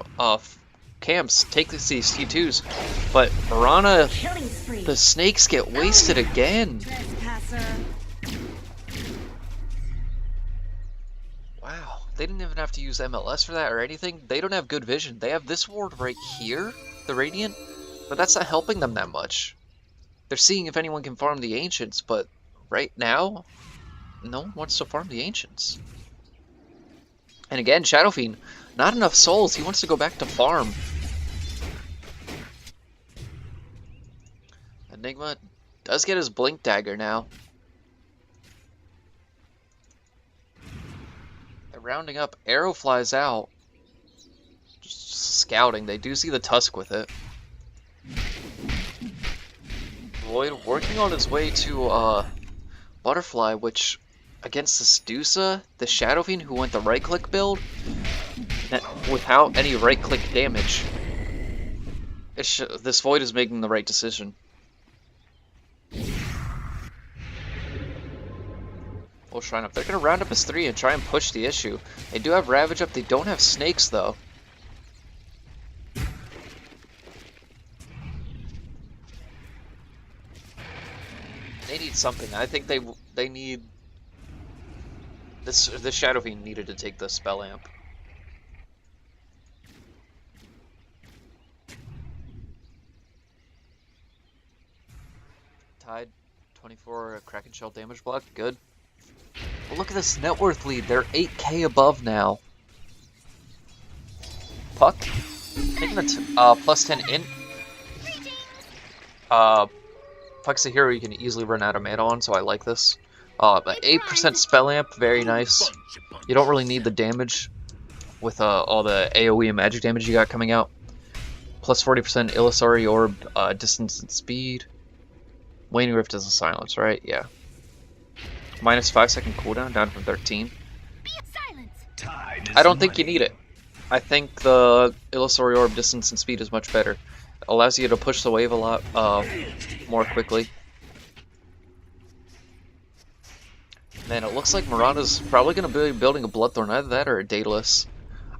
camps, take these T2s. But Mirana, the snakes get wasted again. Wow, they didn't even have to use MLS for that or anything. They don't have good vision. They have this ward right here, the Radiant, but that's not helping them that much. They're seeing if anyone can farm the Ancients, but right now, no one wants to farm the Ancients. And again, Shadow Fiend, not enough souls. He wants to go back to farm. Enigma does get his Blink Dagger now. They're rounding up. Arrow flies out. Just scouting. They do see the Tusk with it. Void working on his way to Butterfly, which against this Dusa, the Shadow Fiend who went the right-click build, without any right-click damage. This Void is making the right decision. We'll shrine up. They're going to round up his 3 and try and push the issue. They do have Ravage up. They don't have Snakes, though. They need something. I think they need... This Shadow Fiend needed to take the Spell Amp. Tide, 24 Kraken Shell damage block, good. But look at this net worth lead, they're 8k above now. Puck, taking the plus 10 int. Puck's a hero you can easily run out of mana on, so I like this. But 8% Spell Amp, very nice. You don't really need the damage with all the AoE and magic damage you got coming out. Plus 40% Illusory Orb, distance and speed. Waning Rift is a silence, right? Yeah. Minus 5-second cooldown, down from 13. I don't think you need it. I think the Illusory Orb distance and speed is much better. It allows you to push the wave a lot more quickly. Man, it looks like Mirana's probably going to be building a Bloodthorn, either that or a Daedalus.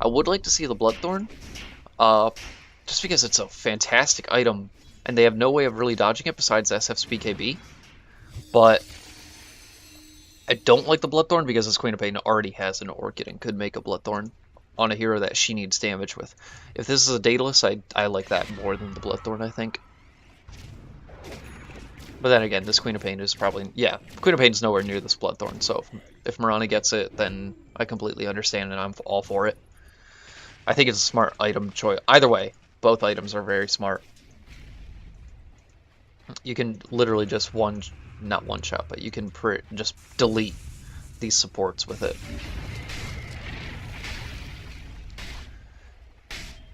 I would like to see the Bloodthorn, just because it's a fantastic item, and they have no way of really dodging it besides SF's BKB. But I don't like the Bloodthorn because this Queen of Pain already has an Orchid and could make a Bloodthorn on a hero that she needs damage with. If this is a Daedalus, I like that more than the Bloodthorn, I think. But then again, this Queen of Pain is probably... Yeah, Queen of Pain's nowhere near this Bloodthorn, so if Mirana gets it, then I completely understand and I'm all for it. I think it's a smart item choice. Either way, both items are very smart. You can literally just not one shot, but you can just delete these supports with it.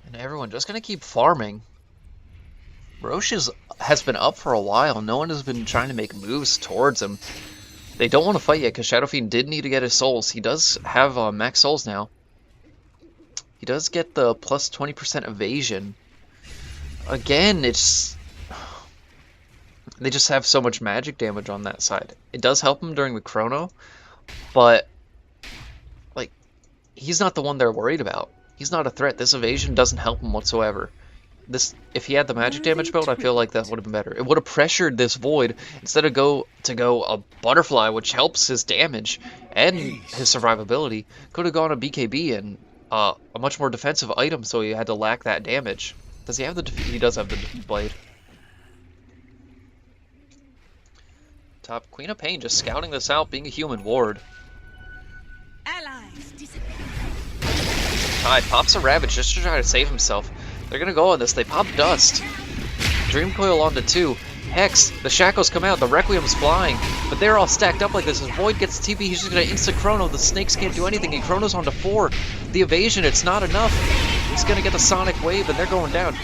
And everyone just gonna keep farming. Roche has been up for a while. No one has been trying to make moves towards him. They don't want to fight yet because Shadow Fiend did need to get his souls. He does have max souls now. He does get the plus 20% evasion. Again, it's... They just have so much magic damage on that side. It does help him during the chrono, but like, he's not the one they're worried about. He's not a threat. This evasion doesn't help him whatsoever. If he had the magic damage build, I feel like that would have been better. It would have pressured this void instead of go a butterfly, which helps his damage and his survivability. Could have gone a BKB and a much more defensive item, so he had to lack that damage. Does he have the? He does have the defeat blade. Top Queen of Pain just scouting this out, being a human ward. Allies disappear. Tide pops a Ravage just to try to save himself. They're gonna go on this. They pop Dust. Dream Coil onto 2. Hex. The Shackles come out. The Requiem's flying. But they're all stacked up like this. As Void gets TP, he's just gonna instant Chrono. The Snakes can't do anything. He Chronos onto 4. The evasion, it's not enough. He's gonna get the Sonic Wave, and they're going down.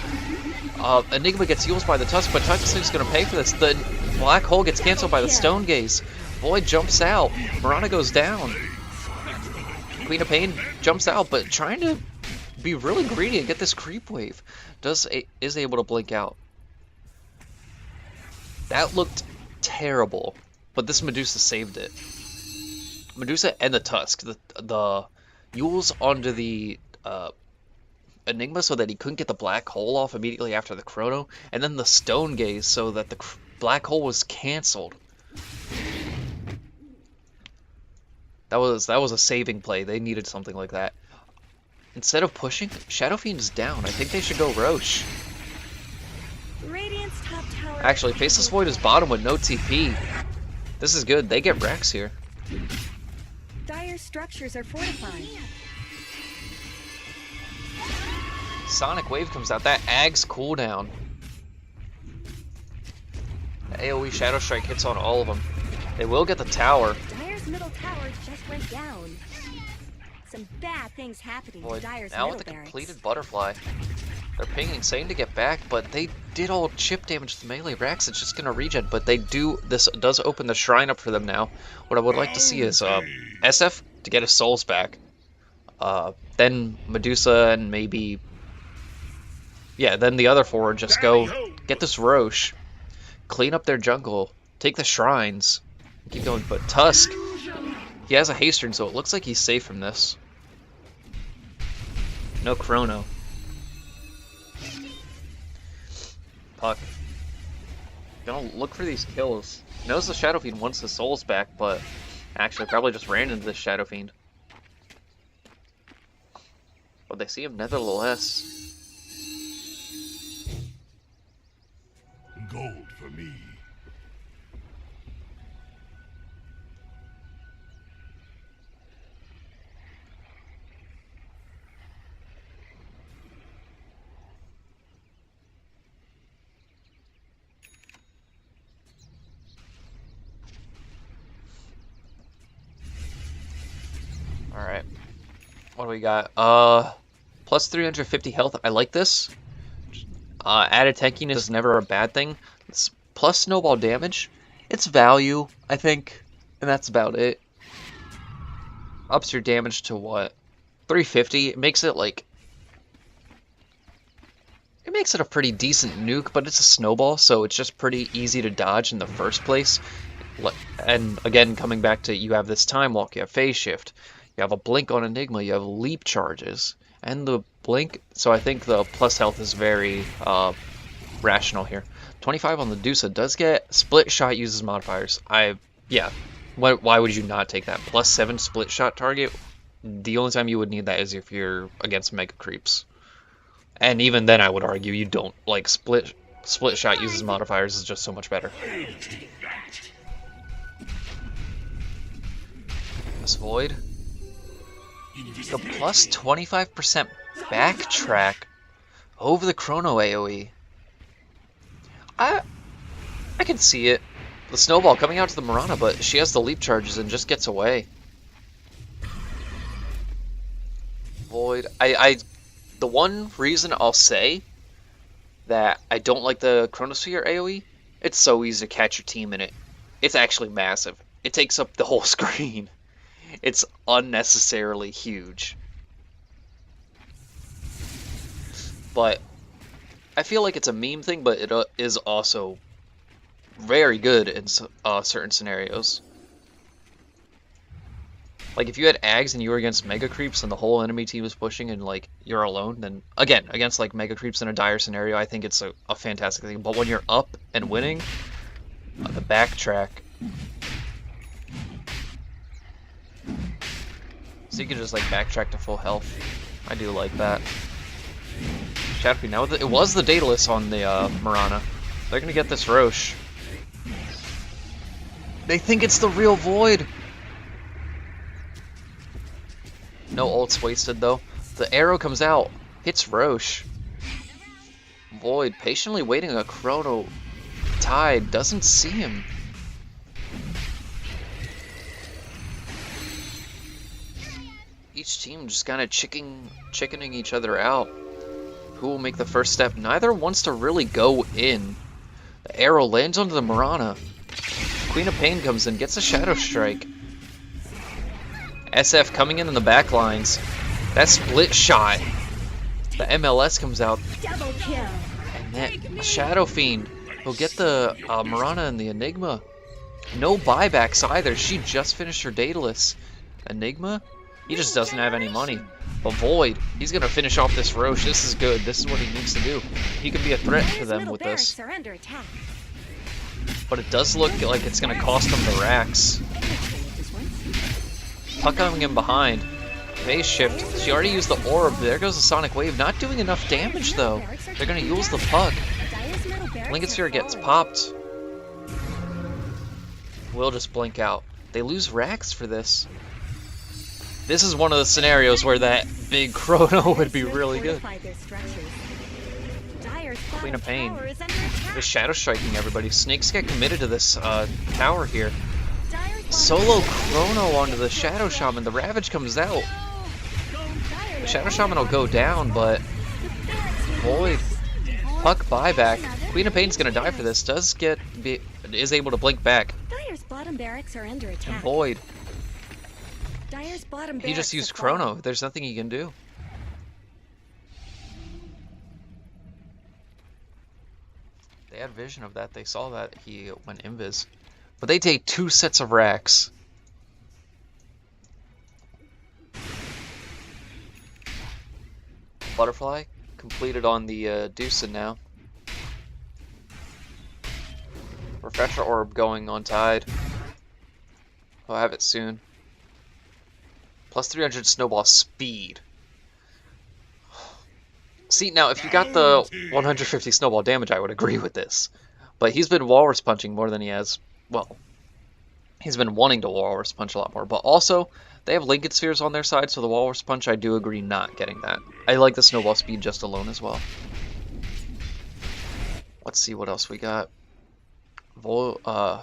Enigma gets used by the Tusk, but Tusk's gonna pay for this. The Black Hole gets cancelled by the Stone Gaze. Void jumps out. Mirana goes down. Queen of Pain jumps out, but trying to be really greedy and get this creep wave. Is able to blink out. That looked terrible, but this Medusa saved it. Medusa and the Tusk. The Yules onto the Enigma so that he couldn't get the Black Hole off immediately after the Chrono, and then the Stone Gaze so that the Black Hole was cancelled. That was a saving play. They needed something like that. Instead of pushing, Shadow Fiend's down. I think they should go Roche. Radiant's top tower. Actually, Faceless Void is bottom with no TP. This is good. They get Rex here. Dire structures are fortified. Sonic Wave comes out. That Ag's cooldown. The AoE Shadow Strike hits on all of them. They will get the tower. Dire's middle tower just went down. Some bad things happening Boy, to Dire's now middle with the barracks. completed Butterfly, they're pinging Insane to get back, but they did all chip damage to the melee. Rex, it's just gonna regen, but this does open the shrine up for them now. What I would like to see is SF to get his souls back. Then Medusa and maybe... Yeah, then the other four just go get this Roche, clean up their jungle, take the shrines, keep going. But Tusk, he has a haste rune, so it looks like he's safe from this. No Chrono. Puck. Gonna look for these kills. Knows the Shadow Fiend wants his souls back, but actually probably just ran into this Shadow Fiend. But they see him nevertheless. Gold for me. Alright. What do we got? Plus 350 health. I like this. Added tankiness is never a bad thing. It's plus snowball damage. It's value, I think, and that's about it. Ups your damage to what? 350. It makes it like... It makes it a pretty decent nuke, but it's a snowball, so it's just pretty easy to dodge in the first place. And again, coming back to, you have this time walk, you have phase shift, you have a blink on Enigma, you have leap charges, and the blink, so I think the plus health is very rational here. 25 on the Deusa does get split shot, uses modifiers. Yeah, why would you not take that? Plus 7 split shot target, the only time you would need that is if you're against mega creeps. And even then I would argue you don't, like, split shot uses modifiers is just so much better. This Void. The plus 25% backtrack over the Chrono AoE. I can see it. The snowball coming out to the Mirana, but she has the leap charges and just gets away. Void. The one reason I'll say that I don't like the Chronosphere AoE, it's so easy to catch your team in it. It's actually massive. It takes up the whole screen. It's unnecessarily huge. But I feel like it's a meme thing, but it is also very good in certain scenarios. Like, if you had Ags and you were against Mega Creeps and the whole enemy team is pushing and, like, you're alone, then, again, against, like, Mega Creeps in a dire scenario, I think it's a fantastic thing. But when you're up and winning, the backtrack... So you can just, like, backtrack to full health. I do like that. Shadowfeed, now it was the Daedalus on the Mirana. They're gonna get this Roche. They think it's the real Void! No ults wasted, though. The arrow comes out, hits Roche. Void, patiently waiting a Chrono Tide, doesn't see him. Each team just kind of chickening each other out. Who will make the first step? Neither wants to really go in. The arrow lands onto the Mirana. Queen of Pain comes in, gets a Shadow Strike. SF coming in the back lines. That split shot. The MLS comes out. Double kill. And then Shadow Fiend will get the Mirana and the Enigma. No buybacks either. She just finished her Daedalus. Enigma? He just doesn't have any money. But Void, he's going to finish off this Roche. This is good. This is what he needs to do. He could be a threat to them with this. But it does look like it's going to cost them the racks. Puck coming in behind. Phase shift. She already used the orb. There goes the Sonic Wave. Not doing enough damage, though. They're going to use the Puck. Linked Sphere gets popped. Will just blink out. They lose racks for this. This is one of the scenarios where that big Chrono would be really good. Queen of Pain. Just Shadow Striking everybody. Snakes get committed to this tower here. Solo Chrono onto the Shadow Shaman. The Ravage comes out. The Shadow Shaman will go down, but Void. Puck buyback. Queen of Pain's gonna die for this. Is able to blink back. And Void. He just used Chrono. There's nothing he can do. They had vision of that. They saw that he went invis. But they take 2 sets of racks. Butterfly completed on the Deucin now. Refresher Orb going on Tide. I'll have it soon. Plus 300 snowball speed. See, now if you got the 150 snowball damage, I would agree with this. But he's been walrus punching more than he has. Well, he's been wanting to walrus punch a lot more. But also, they have Linked Spheres on their side, so the walrus punch, I do agree not getting that. I like the snowball speed just alone as well. Let's see what else we got.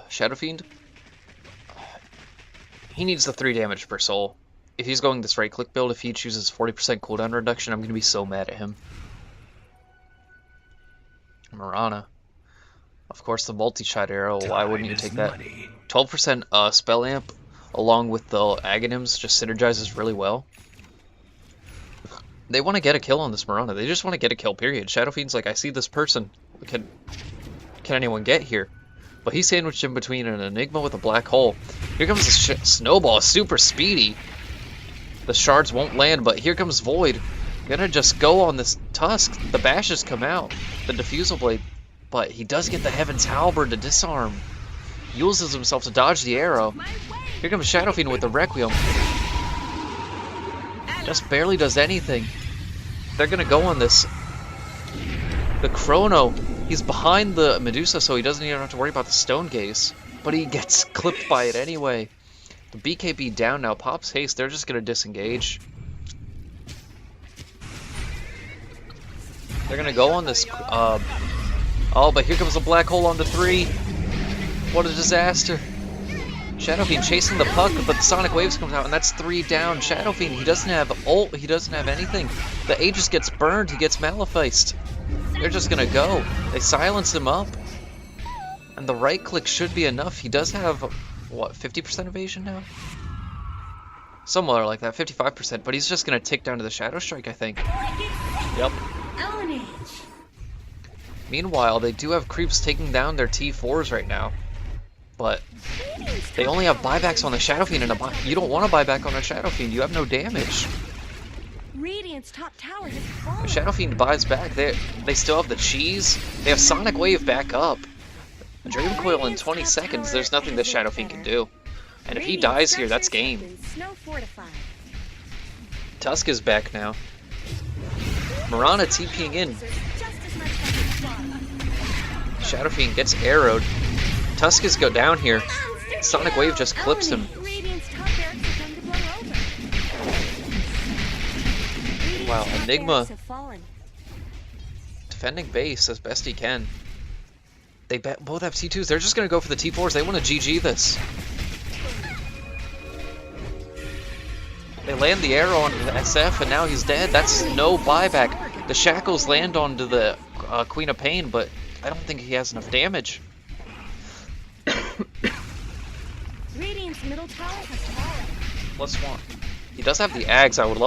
Shadow Fiend. He needs the 3 damage per soul. if he's going this right click build, if he chooses 40% cooldown reduction, I'm gonna be so mad at him. Mirana. Of course, the multi-shot arrow. Why wouldn't you take that? 12% spell amp along with the Aghanims just synergizes really well. They want to get a kill on this Mirana. They just want to get a kill, period. Shadow Fiend's like, I see this person. Can anyone get here? But he's sandwiched in between an Enigma with a black hole. Here comes the Snowball, super speedy. The shards won't land, but here comes Void. Gonna just go on this Tusk. The bashes come out. The Diffusal Blade. But he does get the Heaven's Halberd to disarm. Uses himself to dodge the arrow. Here comes Shadow Fiend with the Requiem. Just barely does anything. They're gonna go on this. The Chrono. He's behind the Medusa, so he doesn't even have to worry about the Stone Gaze. But he gets clipped by it anyway. The BKB down now. Pops haste. They're just gonna disengage. They're gonna go on this. Oh, but here comes a black hole onto 3. What a disaster. Shadow Fiend chasing the puck, but the Sonic Waves comes out, and that's 3 down. Shadow Fiend, he doesn't have ult, he doesn't have anything. The Aegis gets burned, he gets Malefaced. They're just gonna go. They silence him up. And the right click should be enough. He does have, what, 50% evasion now? Somewhere like that, 55%, but he's just gonna tick down to the Shadow Strike, I think. Yep. Meanwhile, they do have creeps taking down their T4s right now. But they only have buybacks on the Shadow Fiend, and you don't want to buy back on a Shadow Fiend. You have no damage. Radiant's top tower has fallen. The Shadow Fiend buys back. They still have the cheese. They have Sonic Wave back up. A Dream Coil in 20 seconds. There's nothing the Shadow Fiend can do. And if he dies here, that's game. Tusk is back now. Mirana TPing in. Shadow Fiend gets arrowed. Tusk is go down here. Sonic Wave just clips him. Wow, Enigma defending base as best he can. They both have T2s. They're just going to go for the T4s. They want to GG this. They land the arrow onto the SF, and now he's dead. That's no buyback. The shackles land onto the Queen of Pain, but I don't think he has enough damage. Radiant's middle tower has fallen. +1. He does have the Ags. I would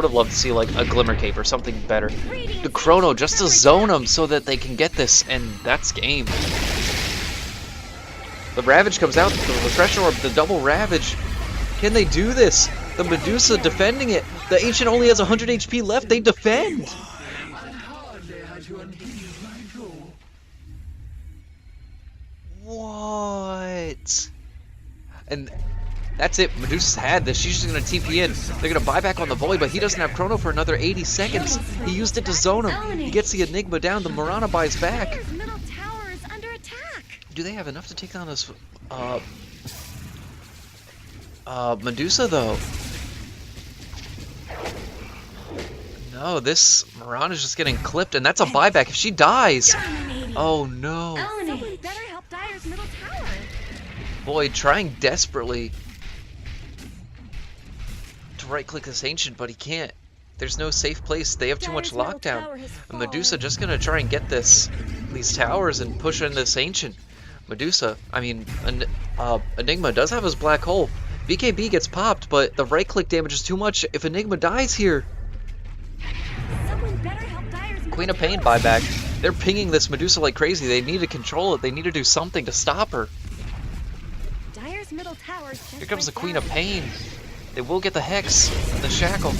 have loved to see like a Glimmer Cape or something better. The Chrono just to zone them so that they can get this, and that's game. The Ravage comes out. The Refresher Orb, the double Ravage. Can they do this? The Medusa defending it. The Ancient only has 100 HP left. They defend. What? And that's it. Medusa's had this. She's just going to TP in. They're going to buy back on the Void, but he doesn't have Chrono for another 80 seconds. He used it to zone him. He gets the Enigma down. The Mirana buys back. Middle tower is under attack. Do they have enough to take down this Medusa, though? No, this Mirana's just getting clipped, and that's a buyback. If she dies... Oh, no. Someone better help Dire's middle tower. Void trying desperately to right-click this Ancient, but he can't. There's no safe place. They have too much lockdown. And Medusa just gonna try and get these towers and push in this Ancient. Enigma does have his black hole. BKB gets popped, but the right-click damage is too much. If Enigma dies here... Someone better help Dire's middle Queen of Pain tower. buyback. They're pinging this Medusa like crazy. They need to control it. They need to do something to stop her. Dire's middle tower just Here comes the went Queen down. of Pain. They will get the Hex, the Shackle,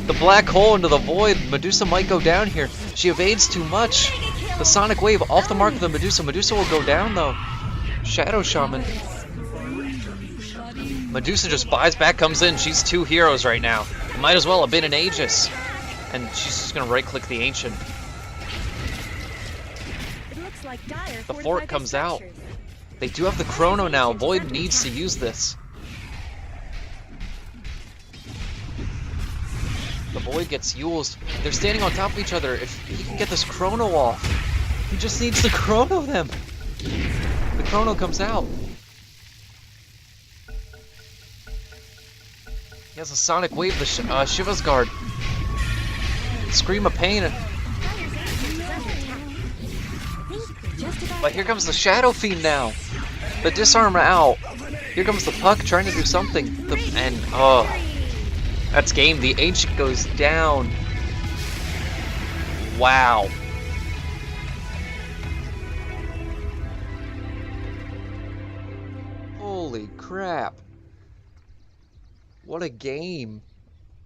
the Black Hole into the Void. Medusa might go down here. She evades too much. The Sonic Wave off the mark of the Medusa. Medusa will go down though. Shadow Shaman. Medusa just buys back, comes in. She's 2 heroes right now. It might as well have been an Aegis. And she's just going to right-click the Ancient. It looks like Dire The fortified fort their comes out. structures. They do have the Chrono now. Void needs to use this. The Void gets used. They're standing on top of each other. If he can get this Chrono off, he just needs to Chrono them. The Chrono comes out. He has a Sonic Wave, the Shiva's Guard. Scream of Pain. But here comes the Shadow Fiend now. The Disarm out. Here comes the Puck trying to do something. That's game. The Ancient goes down. Wow. Holy crap. What a game.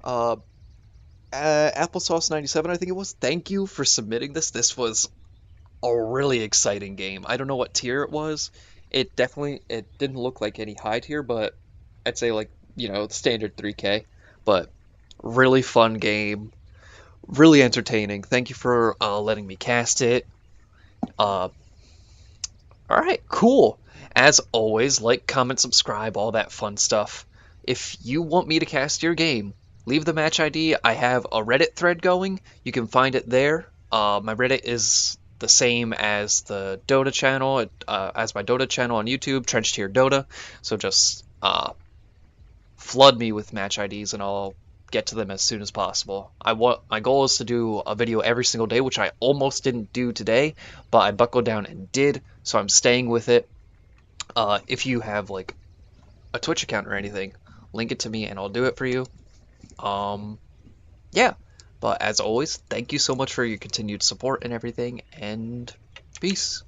Applesauce97, I think it was. Thank you for submitting this. This was a really exciting game. I don't know what tier it was. It didn't look like any high tier, but I'd say like, standard 3K. But really fun game. Really entertaining. Thank you for letting me cast it. Alright, cool. As always, like, comment, subscribe, all that fun stuff. If you want me to cast your game, leave the match ID. I have a Reddit thread going. You can find it there. My Reddit is the same as the Dota channel, as my Dota channel on YouTube, Trench Tier Dota. So just flood me with match IDs and I'll get to them as soon as possible. My goal is to do a video every single day, which I almost didn't do today, but I buckled down and did, so I'm staying with it. If you have like a Twitch account or anything, link it to me and I'll do it for you. Yeah, but as always, thank you so much for your continued support and everything, and peace.